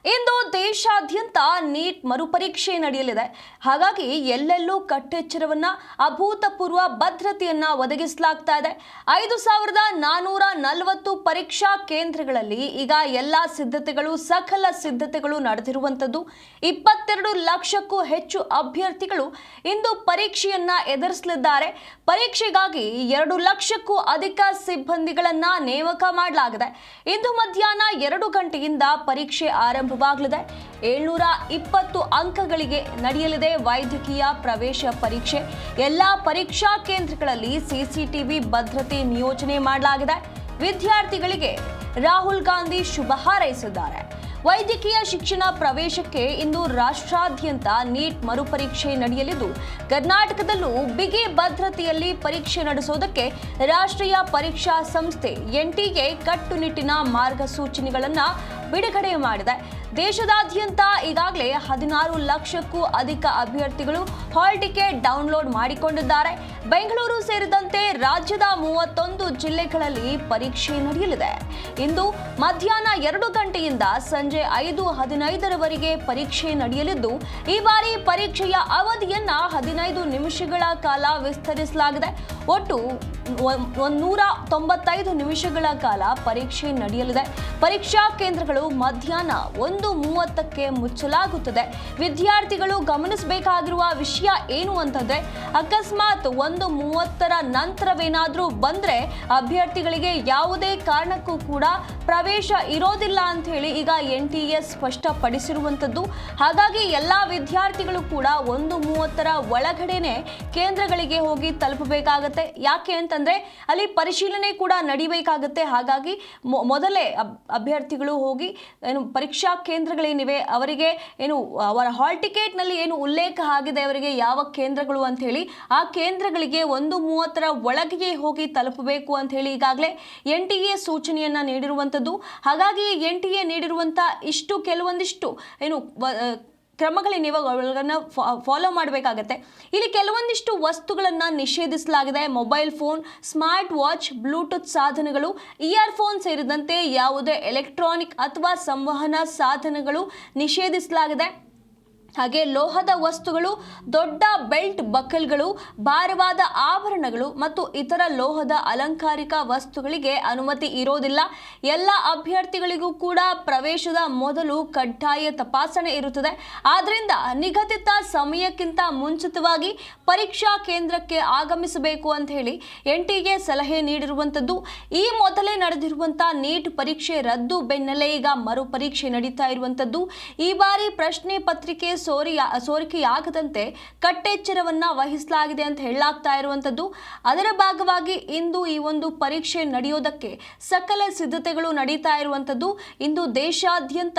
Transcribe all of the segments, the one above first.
ಇಂದು ದೇಶಾದ್ಯಂತ ನೀಟ್ ಮರುಪರೀಕ್ಷೆ ನಡೆಯಲಿದೆ. ಹಾಗಾಗಿ ಎಲ್ಲೆಲ್ಲೂ ಕಟ್ಟೆಚ್ಚರವನ್ನ ಅಭೂತಪೂರ್ವ ಭದ್ರತೆಯನ್ನ ಒದಗಿಸಲಾಗ್ತಾ ಇದೆ. 5440 ಪರೀಕ್ಷಾ ಕೇಂದ್ರಗಳಲ್ಲಿ ಈಗ ಎಲ್ಲಾ ಸಿದ್ಧತೆಗಳು ಸಕಲ ಸಿದ್ಧತೆಗಳು ನಡೆದಿರುವಂತದ್ದು. 22 ಲಕ್ಷಕ್ಕೂ ಹೆಚ್ಚು ಅಭ್ಯರ್ಥಿಗಳು ಇಂದು ಪರೀಕ್ಷೆಯನ್ನ ಎದುರಿಸಲಿದ್ದಾರೆ. ಪರೀಕ್ಷೆಗಾಗಿ 2 ಲಕ್ಷಕ್ಕೂ ಅಧಿಕ ಸಿಬ್ಬಂದಿಗಳನ್ನ ನೇಮಕ ಮಾಡಲಾಗಿದೆ. ಇಂದು ಮಧ್ಯಾಹ್ನ 2 ಗಂಟೆಯಿಂದ ಪರೀಕ್ಷೆ ಆರಂಭವಾಗಲಿದೆ. 720 ಅಂಕಗಳಿಗೆ ನಡೆಯಲಿದೆ ವೈದ್ಯಕೀಯ ಪ್ರವೇಶ ಪರೀಕ್ಷೆ. ಎಲ್ಲಾ ಪರೀಕ್ಷಾ ಕೇಂದ್ರಗಳಲ್ಲಿ ಸಿಸಿಟಿವಿ ಭದ್ರತೆ ನಿಯೋಜನೆ ಮಾಡಲಾಗಿದೆ. ವಿದ್ಯಾರ್ಥಿಗಳಿಗೆ ರಾಹುಲ್ ಗಾಂಧಿ ಶುಭ ಹಾರೈಸಿದ್ದಾರೆ. ವೈದ್ಯಕೀಯ ಶಿಕ್ಷಣ ಪ್ರವೇಶಕ್ಕೆ ಇಂದು ರಾಷ್ಟ್ರಾದ್ಯಂತ ನೀಟ್ ಮರುಪರೀಕ್ಷೆ ನಡೆಯಲಿದ್ದು, ಕರ್ನಾಟಕದಲ್ಲೂ ಬಿಗಿ ಭದ್ರತೆಯಲ್ಲಿ ಪರೀಕ್ಷೆ ನಡೆಸುವುದಕ್ಕೆ ರಾಷ್ಟ್ರೀಯ ಪರೀಕ್ಷಾ ಸಂಸ್ಥೆ ಎನ್ಟಿಎ ಕಟ್ಟುನಿಟ್ಟಿನ ಮಾರ್ಗಸೂಚಿಗಳನ್ನು ಬಿಡುಗಡೆ ಮಾಡಿದೆ. ದೇಶದಾದ್ಯಂತ ಈಗಾಗಲೇ 16 ಲಕ್ಷಕ್ಕೂ ಅಧಿಕ ಅಭ್ಯರ್ಥಿಗಳು ಹಾಲ್ ಟಿಕೆಟ್ ಡೌನ್ಲೋಡ್ ಮಾಡಿಕೊಂಡಿದ್ದಾರೆ. ಬೆಂಗಳೂರು ಸೇರಿದಂತೆ ರಾಜ್ಯದ 31 ಜಿಲ್ಲೆಗಳಲ್ಲಿ ಪರೀಕ್ಷೆ ನಡೆಯಲಿದೆ. ಇಂದು ಮಧ್ಯಾಹ್ನ 2 ಗಂಟೆಯಿಂದ ಸಂಜೆ 5:15 ಪರೀಕ್ಷೆ ನಡೆಯಲಿದ್ದು, ಈ ಬಾರಿ ಪರೀಕ್ಷೆಯ ಅವಧಿಯನ್ನ 15 ನಿಮಿಷಗಳ ಕಾಲ ವಿಸ್ತರಿಸಲಾಗಿದೆ. ಒಟ್ಟು 195 ನಿಮಿಷಗಳ ಕಾಲ ಪರೀಕ್ಷೆ ನಡೆಯಲಿದೆ. ಪರೀಕ್ಷಾ ಕೇಂದ್ರಗಳು ಮಧ್ಯಾಹ್ನ 1:30ಕ್ಕೆ ಮುಚ್ಚಲಾಗುತ್ತದೆ. ವಿದ್ಯಾರ್ಥಿಗಳು ಗಮನಿಸಬೇಕಾಗಿರುವ ವಿಷಯ ಏನು ಅಂತಂದ್ರೆ, ಅಕಸ್ಮಾತ್ 1:30ರ ನಂತರವೇನಾದ್ರೂ ಬಂದ್ರೆ ಅಭ್ಯರ್ಥಿಗಳಿಗೆ ಯಾವುದೇ ಕಾರಣಕ್ಕೂ ಕೂಡ ಪ್ರವೇಶ ಇರೋದಿಲ್ಲ ಅಂತ ಹೇಳಿ ಈಗ ಎನ್ಟಿಎ ಸ್ಪಷ್ಟಪಡಿಸಿರುವಂತದ್ದು. ಹಾಗಾಗಿ ಎಲ್ಲಾ ವಿದ್ಯಾರ್ಥಿಗಳು ಕೂಡ 1:30ರ ಒಳಗಡೆನೆ ಕೇಂದ್ರಗಳಿಗೆ ಹೋಗಿ ತಲುಪಬೇಕಾಗತ್ತೆ. ಯಾಕೆ ಅಂತಂದ್ರೆ ಅಲ್ಲಿ ಪರಿಶೀಲನೆ ಕೂಡ ನಡಿಬೇಕಾಗುತ್ತೆ. ಹಾಗಾಗಿ ಮೊದಲೇ ಅಭ್ಯರ್ಥಿಗಳು ಹೋಗಿ ಏನು ಪರೀಕ್ಷಾ ಕೇಂದ್ರಗಳೇನಿವೆ ಅವರಿಗೆ ಏನು ಅವರ ಹಾಲ್ ಟಿಕೆಟ್ ನಲ್ಲಿ ಏನು ಉಲ್ಲೇಖ ಆಗಿದೆ ಅವರಿಗೆ ಯಾವ ಕೇಂದ್ರಗಳು ಅಂತ ಹೇಳಿ ಆ ಕೇಂದ್ರಗಳಿಗೆ 1:30ರ ಒಳಗೆ ಹೋಗಿ ತಲುಪಬೇಕು ಅಂತ ಹೇಳಿ ಈಗಾಗಲೇ ಎನ್ಟಿಎ ಸೂಚನೆಯನ್ನ ನೀಡಿರುವಂತದ್ದು. ಹಾಗಾಗಿ ಎನ್ಟಿಎ ನೀಡಿರುವಂತ ಕೆಲವೊಂದಿಷ್ಟು ಏನು ಕ್ರಮಗಳೇನಿವೆ ಅವುಗಳನ್ನು ಫಾಲೋ ಮಾಡಬೇಕಾಗತ್ತೆ. ಇಲ್ಲಿ ಕೆಲವೊಂದಿಷ್ಟು ವಸ್ತುಗಳನ್ನು ನಿಷೇಧಿಸಲಾಗಿದೆ. Mobile phone, smart watch, Bluetooth ಸಾಧನಗಳು, ಇಯರ್ಫೋನ್ ಸೇರಿದಂತೆ ಯಾವುದೇ ಎಲೆಕ್ಟ್ರಾನಿಕ್ ಅಥವಾ ಸಂವಹನ ಸಾಧನಗಳು ನಿಷೇಧಿಸಲಾಗಿದೆ. ಹಾಗೆ ಲೋಹದ ವಸ್ತುಗಳು, ದೊಡ್ಡ ಬೆಲ್ಟ್ ಬಕಲ್ಗಳು, ಭಾರವಾದ ಆಭರಣಗಳು ಮತ್ತು ಇತರ ಲೋಹದ ಅಲಂಕಾರಿಕ ವಸ್ತುಗಳಿಗೆ ಅನುಮತಿ ಇರೋದಿಲ್ಲ. ಎಲ್ಲ ಅಭ್ಯರ್ಥಿಗಳಿಗೂ ಕೂಡ ಪ್ರವೇಶದ ಮೊದಲು ಕಡ್ಡಾಯ ತಪಾಸಣೆ ಇರುತ್ತದೆ. ಆದ್ದರಿಂದ ನಿಗದಿತ ಸಮಯಕ್ಕಿಂತ ಮುಂಚಿತವಾಗಿ ಪರೀಕ್ಷಾ ಕೇಂದ್ರಕ್ಕೆ ಆಗಮಿಸಬೇಕು ಅಂತ ಹೇಳಿ ಎನ್ಟಿಎ ಸಲಹೆ ನೀಡಿರುವಂತದ್ದು. ಈ ಮೊದಲೇ ನಡೆದಿರುವಂತಹ ನೀಟ್ ಪರೀಕ್ಷೆ ರದ್ದು ಬೆನ್ನಲ್ಲೇ ಈಗ ಮರು ಪರೀಕ್ಷೆ ನಡೀತಾ ಇರುವಂತದ್ದು. ಈ ಬಾರಿ ಪ್ರಶ್ನೆ ಪತ್ರಿಕೆ ಸೋರಿಕೆಯಾಗದಂತೆ ಕಟ್ಟೆಚ್ಚರವನ್ನ ವಹಿಸಲಾಗಿದೆ ಅಂತ ಹೇಳಲಾಗ್ತಾ ಇರುವಂತದ್ದು. ಅದರ ಭಾಗವಾಗಿ ಇಂದು ಈ ಒಂದು ಪರೀಕ್ಷೆ ನಡೆಯೋದಕ್ಕೆ ಸಕಲ ಸಿದ್ಧತೆಗಳು ನಡೀತಾ ಇರುವಂತದ್ದು. ಇಂದು ದೇಶಾದ್ಯಂತ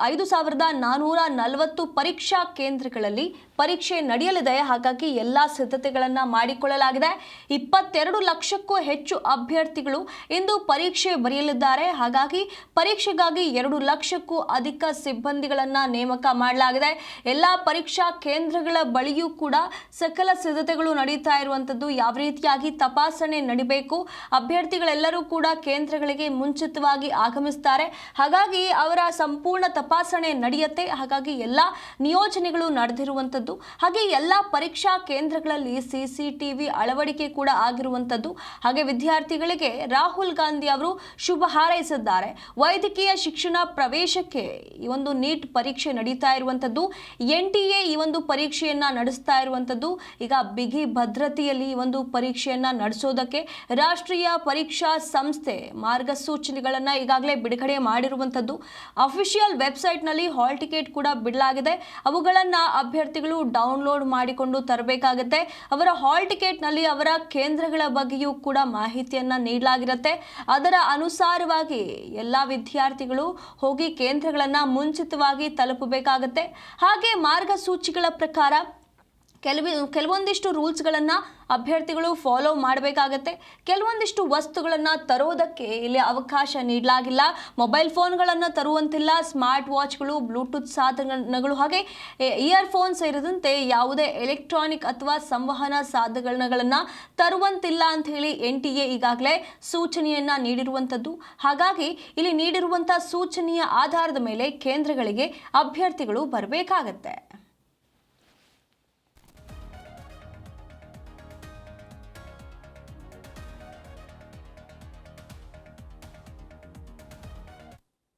5440 ಪರೀಕ್ಷಾ ಕೇಂದ್ರಗಳಲ್ಲಿ ಪರೀಕ್ಷೆ ನಡೆಯಲಿದೆ. ಹಾಗಾಗಿ ಎಲ್ಲಾ ಸಿದ್ಧತೆಗಳನ್ನ ಮಾಡಿಕೊಳ್ಳಲಾಗಿದೆ. 22 ಲಕ್ಷಕ್ಕೂ ಹೆಚ್ಚು ಅಭ್ಯರ್ಥಿಗಳು ಇಂದು ಪರೀಕ್ಷೆ ಬರೆಯಲಿದ್ದಾರೆ. ಹಾಗಾಗಿ ಪರೀಕ್ಷೆಗಾಗಿ 2 ಲಕ್ಷಕ್ಕೂ ಅಧಿಕ ಸಿಬ್ಬಂದಿಗಳನ್ನ ನೇಮಕ ಮಾಡಲಾಗಿದೆ. ಎಲ್ಲಾ ಪರೀಕ್ಷಾ ಕೇಂದ್ರಗಳ ಬಳಿಯೂ ಕೂಡ ಸಕಲ ಸಿದ್ಧತೆಗಳು ನಡೀತಾ ಇರುವಂತದ್ದು. ಯಾವ ರೀತಿಯಾಗಿ ತಪಾಸಣೆ ನಡಿಬೇಕು, ಅಭ್ಯರ್ಥಿಗಳೆಲ್ಲರೂ ಕೂಡ ಕೇಂದ್ರಗಳಿಗೆ ಮುಂಚಿತವಾಗಿ ಆಗಮಿಸ್ತಾರೆ. ಹಾಗಾಗಿ ಅವರ ಸಂಪೂರ್ಣ ತಪಾಸಣೆ ನಡೆಯುತ್ತೆ. ಹಾಗಾಗಿ ಎಲ್ಲಾ ನಿಯೋಜನೆಗಳು ನಡೆದಿರುವಂತದ್ದು. ಹಾಗೆ ಎಲ್ಲಾ ಪರೀಕ್ಷಾ ಕೇಂದ್ರಗಳಲ್ಲಿ ಸಿಸಿಟಿವಿ ಅಳವಡಿಕೆ ಕೂಡ ಆಗಿರುವಂತದ್ದು. ಹಾಗೆ ವಿದ್ಯಾರ್ಥಿಗಳಿಗೆ ರಾಹುಲ್ ಗಾಂಧಿ ಅವರು ಶುಭ ಹಾರೈಸಿದ್ದಾರೆ. ವೈದ್ಯಕೀಯ ಶಿಕ್ಷಣ ಪ್ರವೇಶಕ್ಕೆ ಈ ಒಂದು ನೀಟ್ ಪರೀಕ್ಷೆ ನಡೀತಾ ಇರುವಂತದ್ದು. ಎನ್ಟಿಎ ಈ ಒಂದು ಪರೀಕ್ಷೆಯನ್ನ ನಡೆಸ್ತಾ ಇರುವಂತದ್ದು. ಈಗ ಬಿಗಿ ಭದ್ರತೆಯಲ್ಲಿ ಈ ಒಂದು ಪರೀಕ್ಷೆಯನ್ನ ನಡೆಸೋದಕ್ಕೆ ರಾಷ್ಟ್ರೀಯ ಪರೀಕ್ಷಾ ಸಂಸ್ಥೆ ಮಾರ್ಗಸೂಚಿಗಳನ್ನ ಈಗಾಗಲೇ ಬಿಡುಗಡೆ ಮಾಡಿರುವಂತದ್ದು. ಅಫಿಷಿಯಲ್ ವೆಬ್ಸೈಟ್ ನಲ್ಲಿ ಹಾಲ್ ಟಿಕೆಟ್ ಕೂಡ ಬಿಡಲಾಗಿದೆ. ಅವುಗಳನ್ನ ಅಭ್ಯರ್ಥಿಗಳು ಡೌನ್ಲೋಡ್ ಮಾಡಿಕೊಂಡು ತರಬೇಕಾಗುತ್ತೆ. ಅವರ ಹಾಲ್ ಟಿಕೆಟ್ ನಲ್ಲಿ ಅವರ ಕೇಂದ್ರಗಳ ಬಗ್ಗೆಯೂ ಕೂಡ ಮಾಹಿತಿಯನ್ನ ನೀಡಲಾಗಿರುತ್ತೆ. ಅದರ ಅನುಸಾರವಾಗಿ ಎಲ್ಲಾ ವಿದ್ಯಾರ್ಥಿಗಳು ಹೋಗಿ ಕೇಂದ್ರಗಳನ್ನ ಮುಂಚಿತವಾಗಿ ತಲುಪಬೇಕಾಗುತ್ತೆ. ಹಾಗೆ ಮಾರ್ಗಸೂಚಿಗಳ ಪ್ರಕಾರ ಕೆಲವೊಂದಿಷ್ಟು ರೂಲ್ಸ್ಗಳನ್ನು ಅಭ್ಯರ್ಥಿಗಳು ಫಾಲೋ ಮಾಡಬೇಕಾಗತ್ತೆ. ಕೆಲವೊಂದಿಷ್ಟು ವಸ್ತುಗಳನ್ನು ತರೋದಕ್ಕೆ ಇಲ್ಲಿ ಅವಕಾಶ ನೀಡಲಾಗಿಲ್ಲ. ಮೊಬೈಲ್ ಫೋನ್ಗಳನ್ನು ತರುವಂತಿಲ್ಲ, ಸ್ಮಾರ್ಟ್ ವಾಚ್ಗಳು, ಬ್ಲೂಟೂತ್ ಸಾಧನಗಳು, ಹಾಗೆ ಇಯರ್ಫೋನ್ ಸೇರಿದಂತೆ ಯಾವುದೇ ಎಲೆಕ್ಟ್ರಾನಿಕ್ ಅಥವಾ ಸಂವಹನ ಸಾಧನಗಳನ್ನು ತರುವಂತಿಲ್ಲ ಅಂತ ಹೇಳಿ NTA ಈಗಾಗಲೇ ಸೂಚನೆಯನ್ನು ನೀಡಿರುವಂಥದ್ದು. ಹಾಗಾಗಿ ಇಲ್ಲಿ ನೀಡಿರುವಂಥ ಸೂಚನೆಯ ಆಧಾರದ ಮೇಲೆ ಕೇಂದ್ರಗಳಿಗೆ ಅಭ್ಯರ್ಥಿಗಳು ಬರಬೇಕಾಗತ್ತೆ.